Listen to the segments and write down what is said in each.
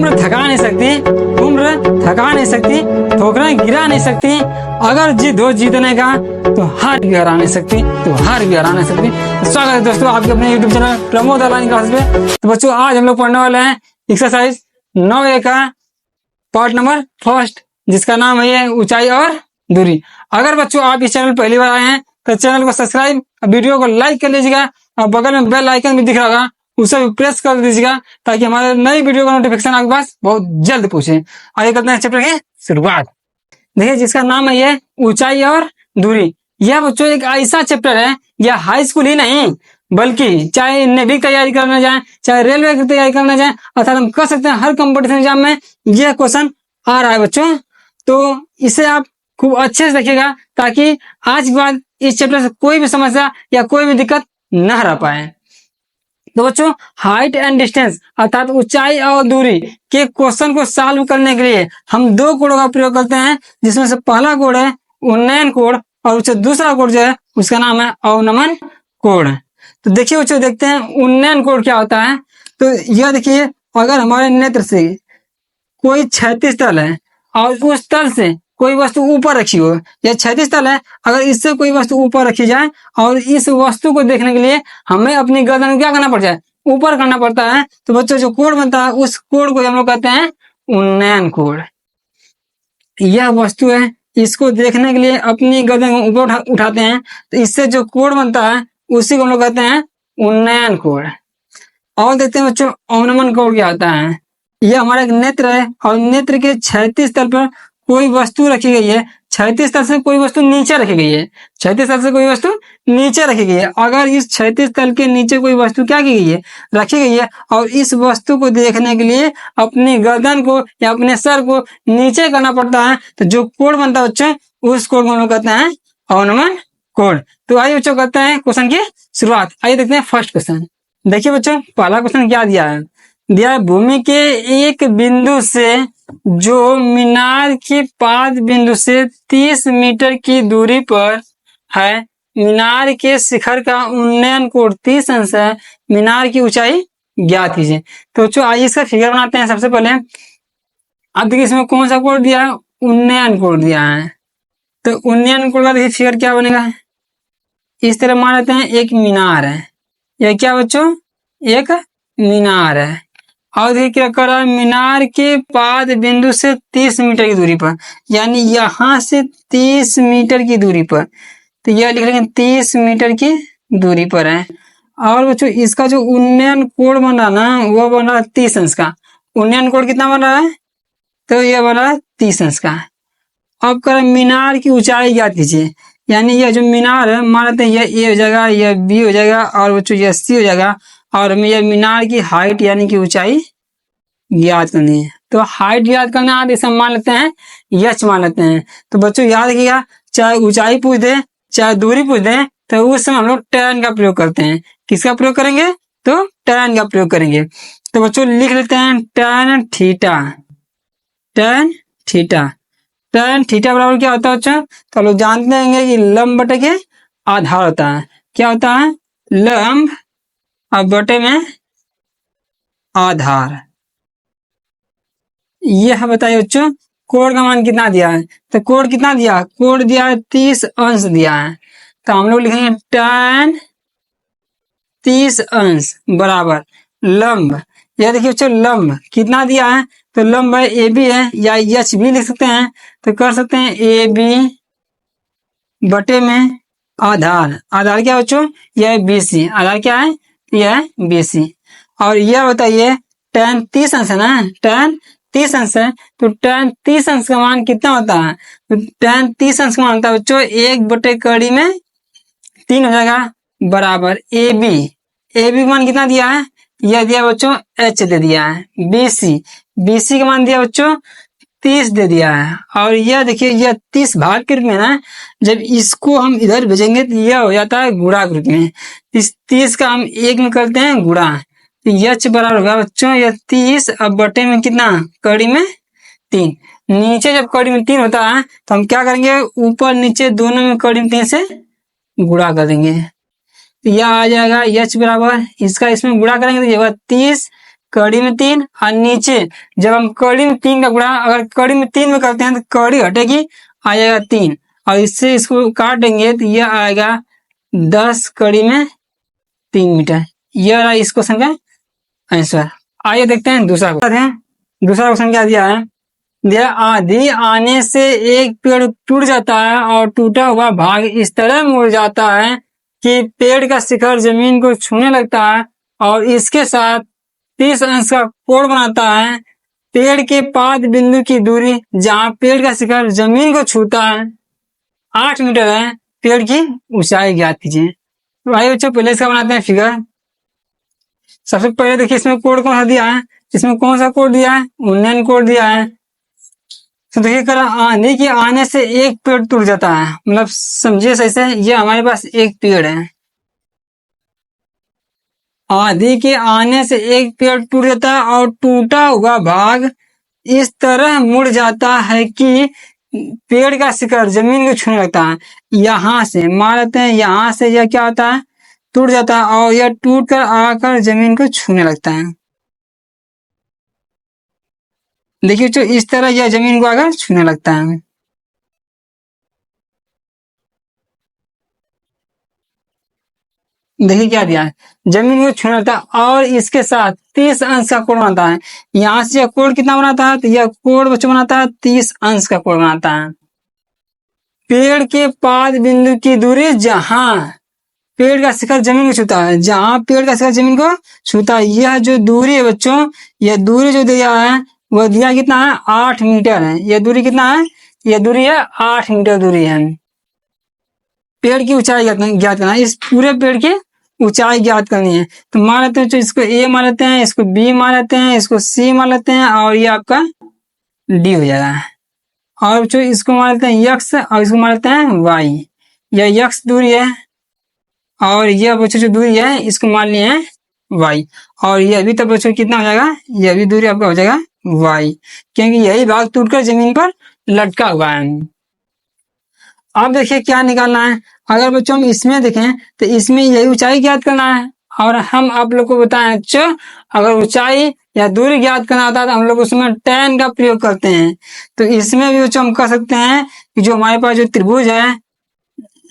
उम्र थका नहीं सकती, उम्र थका नहीं सकती, ठोकरें गिरा नहीं सकती, अगर जिद हो जीतने का तो हार भी हरा नहीं सकती, तो हार भी हरा नहीं सकती। तो स्वागत है दोस्तों आपके अपने YouTube channel Pramod online class पे। तो बच्चों आज हम लोग पढ़ने वाले हैं एक्सरसाइज 9A का पार्ट नंबर फर्स्ट, जिसका नाम है ये ऊंचाई और दूरी। अगर बच्चों आप इस चैनल पहली बार आए हैं तो चैनल को सब्सक्राइब, वीडियो को लाइक कर लीजिएगा और बगल में बेल आइकन भी दिख रहा होगा, उसे भी प्रेस कर दीजिएगा ताकि हमारे नई वीडियो का नोटिफिकेशन आपके पास बहुत जल्द पहुंचे। आइए करते हैं चैप्टर की शुरुआत। देखिए जिसका नाम है ये ऊंचाई और दूरी। यह बच्चों एक ऐसा चैप्टर है, यह हाई स्कूल ही नहीं बल्कि चाहे नेवी की तैयारी करने जाए, चाहे रेलवे की तैयारी करने जाए, अर्थात हम कह सकते हैं हर कंपटीशन एग्जाम में यह क्वेश्चन आ रहा है बच्चों। तो इसे आप खूब अच्छे से देखिएगा ताकि आज के बाद इस चैप्टर से कोई भी समस्या या कोई भी दिक्कत न रह पाए। तो बच्चों हाइट एंड डिस्टेंस अर्थात ऊंचाई और दूरी के क्वेश्चन को सॉल्व करने के लिए हम दो कोडों का प्रयोग करते हैं, जिसमें से पहला कोड है उन्नयन कोड और उससे दूसरा कोड जो है उसका नाम है अवनमन कोड। तो देखिए बच्चों देखते हैं उन्नयन कोड क्या होता है। तो यह देखिए अगर हमारे नेत्र से कोई क्षैतिज तल है और उस तल से कोई वस्तु ऊपर रखी हो, या क्षैतिज तल है अगर इससे कोई वस्तु ऊपर रखी जाए और इस वस्तु को देखने के लिए हमें अपनी गर्दन क्या करना पड़ जाए, ऊपर करना पड़ता है, तो बच्चों जो कोड बनता है उस कोड को हम लोग कहते हैं उन्नयन कोड। यह वस्तु है, इसको देखने के लिए अपनी गर्दन को ऊपर उठाते हैं, तो इससे जो कोड बनता है उसी को हम लोग कहते हैं उन्नयन कोड। और देखते हैं बच्चों अवनमन कोड क्या होता है। यह हमारा एक नेत्र है और नेत्र के क्षैतिज तल पर कोई वस्तु रखी गई है, क्षैतिज तल से कोई वस्तु नीचे रखी गई है, क्षैतिज तल से कोई वस्तु नीचे रखी गई है। अगर इस क्षैतिज तल के नीचे कोई वस्तु क्या की गई है, रखी गई है, और इस वस्तु को देखने के लिए अपनी गर्दन को या अपने सर को नीचे करना पड़ता है, तो जो कोड बनता है बच्चों उस कोड को हम लोग कहते हैं अवनमन कोड। तो आइए बच्चों करते हैं क्वेश्चन की शुरुआत। आइए देखते हैं फर्स्ट क्वेश्चन। देखिए बच्चों पहला क्वेश्चन क्या दिया है, दिया भूमि के एक बिंदु से जो मीनार के पाद बिंदु से 30 मीटर की दूरी पर है, मीनार के शिखर का उन्नयन कोण 30 अंश है, मीनार की ऊंचाई ज्ञात कीजिए। तो बच्चों आइए इसका फिगर बनाते हैं। सबसे पहले अब देखिए इसमें कौन सा कोण दिया है, उन्नयन कोण दिया है। तो उन्नयन कोण का देखिए फिगर क्या बनेगा, इस तरह मान लेते हैं एक मीनार है, यह क्या बच्चों एक मीनार है, और देखिए क्या कर रहा है मीनार के पाद बिंदु से 30 मीटर की दूरी पर, यानी यहां से 30 मीटर की दूरी पर, तो यह लिख लेंगे 30 मीटर की दूरी पर है। और बच्चों इसका जो उन्नयन कोण बन रहा ना वो बन रहा है 30 अंश का। उन्नयन कोण कितना बन रहा है, तो यह बन रहा है 30 अंश का। अब कर मीनार की ऊंचाई ज्ञात कीजिए, यानी यह जो मीनार है मान लेते हैं यह ए हो जाएगा, यह बी हो जाएगा और बच्चों यह सी हो जाएगा, और हमें यह मीनार की हाइट यानी कि ऊंचाई ज्ञात करनी है। तो हाइट ज्ञात करना है, इसे मान लेते हैं यच मान लेते हैं। तो बच्चों याद रखिएगा चाहे ऊंचाई पूछ दे चाहे दूरी पूछ दे तो उस समय हम लोग tan का प्रयोग करते हैं। किसका प्रयोग करेंगे, तो tan का प्रयोग करेंगे। तो बच्चों लिख लेते हैं tan theta, tan theta, tan theta बराबर क्या होता है बच्चों, तो हम लोग जानते हैं कि लंब बटे के आधार होता है। क्या होता है, लंब और बटे में आधार। यह बताइए बच्चों कोण का मान कितना दिया है, तो कोण कितना दिया, कोण दिया है 30 अंश दिया है। तो हम लोग लिखेंगे tan 30 अंश बराबर लंब। यह देखिए बच्चों लंब कितना दिया है, तो लंब है ए बी है, या एच भी लिख सकते हैं, तो कर सकते हैं ए बी बटे में आधार। आधार क्या बच्चों, यह बी सी, आधार क्या है, यह बी सी। और यह बताइए tan 30 अंश है ना, tan 30 अंश है, तो tan 30 अंश का मान कितना होता है, तो tan 30 अंश का मान होता है बच्चों 1/3 हो जाएगा बराबर ए बी। ए बी का मान कितना दिया है, यह दिया बच्चों एच दे दिया है, बी सी, बी सी का मान दिया बच्चों 30 दे दिया है। और यह देखिए यह 30 भाग के रूप में ना, जब इसको हम इधर भेजेंगे तो यह हो जाता है गुणा के रूप में। इस 30 का हम एक में करते हैं गुणा, तो यच बराबर होगा बच्चों यह 30 अब बटे में कितना, कड़ी में 3। नीचे जब कड़ी में 3 होता है तो हम क्या करेंगे, ऊपर नीचे दोनों में कड़ी में 3 से गुणा कर देंगे। तो यह आ जाएगा यच बराबर, इसका इसमें गुणा करेंगे तो ये होगा 30 कड़ी में 3 और नीचे जब हम कड़ी में 3 का गुणा अगर कड़ी में 3 में करते हैं तो कड़ी हटेगी, आ जाएगा 3 और इससे इसको काटेंगे तो यह आएगा 10 कड़ी में 3 मीटर। यह रहा इस क्वेश्चन का आंसर। आइए देखते हैं दूसरा क्वेश्चन। दूसरा क्वेश्चन क्या दिया है, दिया आंधी आने से एक पेड़ टूट जाता है और टूटा हुआ भाग इस तरह मुड़ जाता है कि पेड़ का शिखर जमीन को छूने लगता है और इसके साथ 30 अंश का कोण बनाता है। पेड़ के पाद बिंदु की दूरी जहां पेड़ का शिखर जमीन को छूता है 8 मीटर है। पेड़ की ऊंचाई ज्ञात कीजिए। तो भाई बच्चों पहले इसका बनाते हैं फिगर। सबसे पहले देखिए इसमें कोण कौन सा दिया है, इसमें कौन सा कोण दिया है, उन्नयन कोण दिया है। तो देखिए करा आंधी के आने से एक पेड़ टूट जाता है, मतलब समझिए सही से, ये हमारे पास एक पेड़ है। आंधी के आने से एक पेड़ टूट जाता है और टूटा हुआ भाग इस तरह मुड़ जाता है कि पेड़ का शिखर जमीन को छूने लगता है। यहाँ से मान लेते हैं, यहाँ से यह क्या होता है, टूट जाता है और यह टूट कर आकर जमीन को छूने लगता है। देखिए जो इस तरह यह जमीन को आकर छूने लगता है। देखिए क्या दिया है, जमीन को छूने लगता है और इसके साथ 30 अंश का कोण बनाता है। यहाँ से यह कोण कितना बनाता है, तो यह कोण बच्चों बनाता है 30 अंश का कोण बनाता है। पेड़ के पाद बिंदु की दूरी जहां पेड़ का शिखर जमीन को छूता है, जहां पेड़ का शिखर जमीन को छूता है, यह जो दूरी है बच्चों, यह दूरी जो दिया है वह दिया कितना है, 8 मीटर है। यह दूरी कितना है, यह दूरी है 8 मीटर दूरी है। पेड़ की ऊंचाई ज्ञात करना है, इस पूरे पेड़ की ऊंचाई ज्ञात करनी है। तो मान लेते हैं तो इसको ए मान लेते हैं, इसको बी मान लेते हैं, इसको सी मान लेते हैं और ये आपका डी हो जाएगा। और जो इसको मान लेते हैं यक्स और इसको मान लेते हैं वाई। यह यक्स दूरी है और यह बच्चों जो दूरी है इसको मान लिए हैं वाई। और यह भी तब बच्चों कितना हो जाएगा, यह भी दूरी आपका हो जाएगा वाई, क्योंकि यही भाग टूटकर जमीन पर लटका हुआ है। अब देखिए क्या निकालना है। अगर बच्चों हम इसमें देखें तो इसमें यही ऊंचाई ज्ञात करना है और हम आप लोग को बताएं अच्छा, अगर ऊंचाई या दूरी ज्ञात करना आता है तो हम लोग उसमें tan का प्रयोग करते हैं। तो इसमें भी बच्चों हम कर सकते हैं कि जो हमारे पास जो त्रिभुज है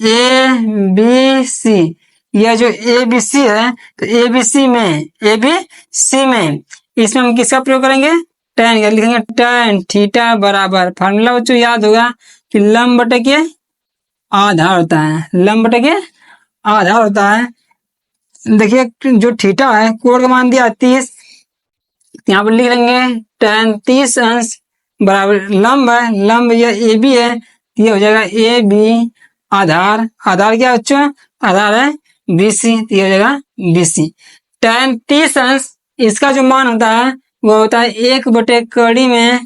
ए बी सी, यह जो ए बी सी है तो ए बी सी में इसमें हम किसका प्रयोग करेंगे, tan का। लिखेंगे tan थीटा बराबर, फार्मूला बच्चों याद होगा कि लंब बटे के आधार होता है, लंब बटे के आधार होता है। देखिए जो थीटा है कोण का मान दिया 30, यहाँ पर लिख लेंगे tan 30 अंश बराबर लंब है, लंब यह ए बी है, ये हो जाएगा ए बी आधार, आधार क्या बच्चों, आधार है बी सी, ये हो जाएगा बी सी। tan 30 अंश इसका जो मान होता है वो होता है 1 बटे कड़ी में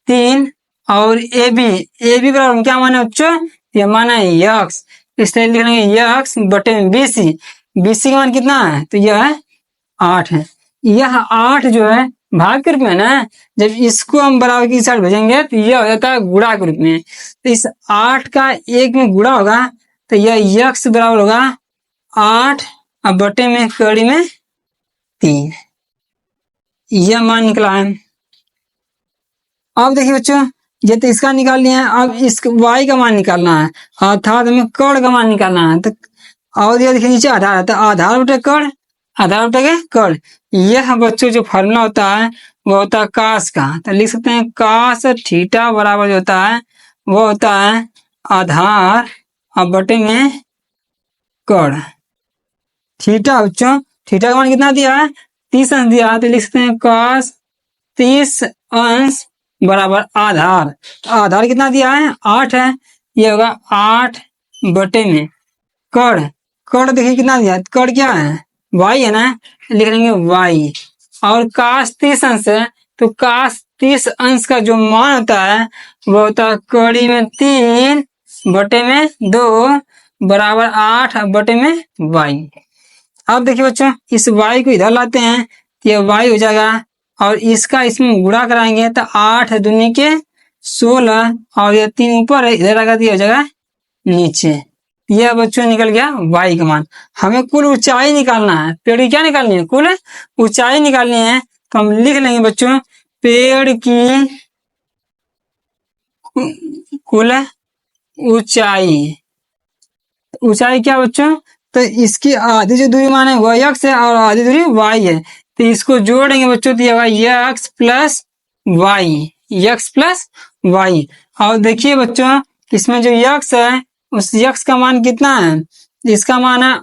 3 और ए बी बराबर क्या माना बच्चों, ये माना है यक्स, इसलिए लिख लेंगे यक्स बटे में बी सी का मान कितना है, तो यह है 8 है। यह 8 जो है भाग के रूप में ना, जब इसको हम बराबर की साइड भेजेंगे तो यह हो जाता है गुणा के रूप में। तो इस 8 का 1 में गुणा होगा तो यह यक्स बराबर होगा 8 और बटे में कड़ी में 3, यह मान निकला है। अब देखिए बच्चों ये तो इसका निकाल लिया है, अब इस y का मान निकालना है, अर्थात हमें कर्ण का मान निकालना है। तो और ये देखिए नीचे आधार है, तो आधार बटे कर्ण, आधार बटे कर्ण, यह बच्चों जो फॉर्मूला होता है वो होता है कास का। तो लिख सकते हैं कास थीटा बराबर जो होता है वो होता है आधार और बटे में कर्ण। थीटा बच्चों, थीटा का मान कितना दिया है, 30 अंश दिया है, तो लिख सकते हैं कास 30 अंश बराबर आधार, आधार कितना दिया है 8 है, ये होगा 8 बटे में कर्ण, कर्ण देखिए कितना दिया है, कर्ण क्या है y है ना, लिख लेंगे y। और काश 30 अंश है तो काश 30 अंश का जो मान होता है वो होता है कड़ी में 3 बटे में 2 बराबर 8 बटे में y। अब देखिए बच्चों इस y को इधर लाते हैं तो ये y हो जाएगा और इसका इसमें गुणा कराएंगे तो 8 दूनी के 16 और ये 3 ऊपर है, इधर आकर हो जाएगा नीचे। यह बच्चों निकल गया y का मान। हमें कुल ऊंचाई निकालना है, पेड़ की क्या निकालनी है, कुल ऊंचाई निकालनी है। तो हम लिख लेंगे बच्चों पेड़ की कुल ऊंचाई। ऊंचाई क्या बच्चों, तो इसकी आधी जो दूरी माने वह x है और आधी दूरी y है, तो इसको जोड़ेंगे बच्चों तो ये होगा x plus Y, x plus Y. और देखिए बच्चों इसमें जो x है उस x का मान कितना है, इसका मान है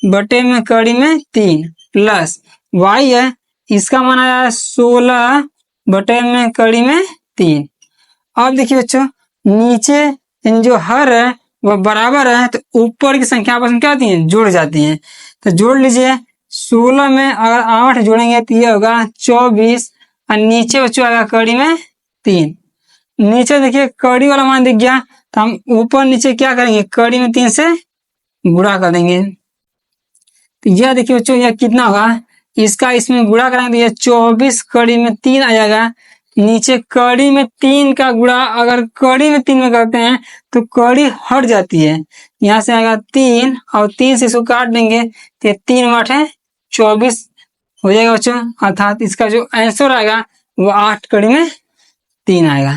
8/3 प्लस y है, इसका मान आया 16/3। अब देखिए बच्चों नीचे इन जो हर है वह बराबर है, तो ऊपर की संख्या आपस में क्या होती है, जुड़ जाती है। तो जोड़ लीजिए 16 में अगर 8 जोड़ेंगे तो ये होगा 24 और नीचे बच्चों आएगा कड़ी में 3। नीचे देखिए कड़ी वाला मान दिख गया, तो हम ऊपर नीचे क्या करेंगे, कड़ी में 3 से गुणा कर देंगे। तो यह देखिए बच्चों यह कितना होगा, इसका इसमें गुणा करेंगे तो यह 24 कड़ी में 3 आ जाएगा। नीचे कड़ी में 3 का गुणा अगर कड़ी में 3 में करते हैं तो कड़ी हट जाती है, यहाँ से आएगा 3 और 3 से इसको काट देंगे तो 3 8 24 हो जाएगा बच्चों। अर्थात इसका जो आंसर आएगा वो 8 कड़ी में 3 आएगा।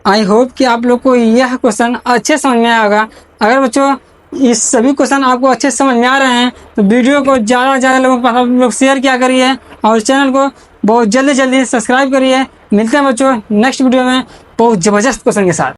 आई होप कि आप लोग को यह क्वेश्चन अच्छे समझ में आया होगा। अगर बच्चों इस सभी क्वेश्चन आपको अच्छे समझ में आ रहे हैं तो वीडियो को ज़्यादा से ज़्यादा लोगों के पास आप लोग शेयर किया करिए और चैनल को बहुत जल्दी सब्सक्राइब करिए। मिलते हैं बच्चों नेक्स्ट वीडियो में बहुत ज़बरदस्त क्वेश्चन के साथ।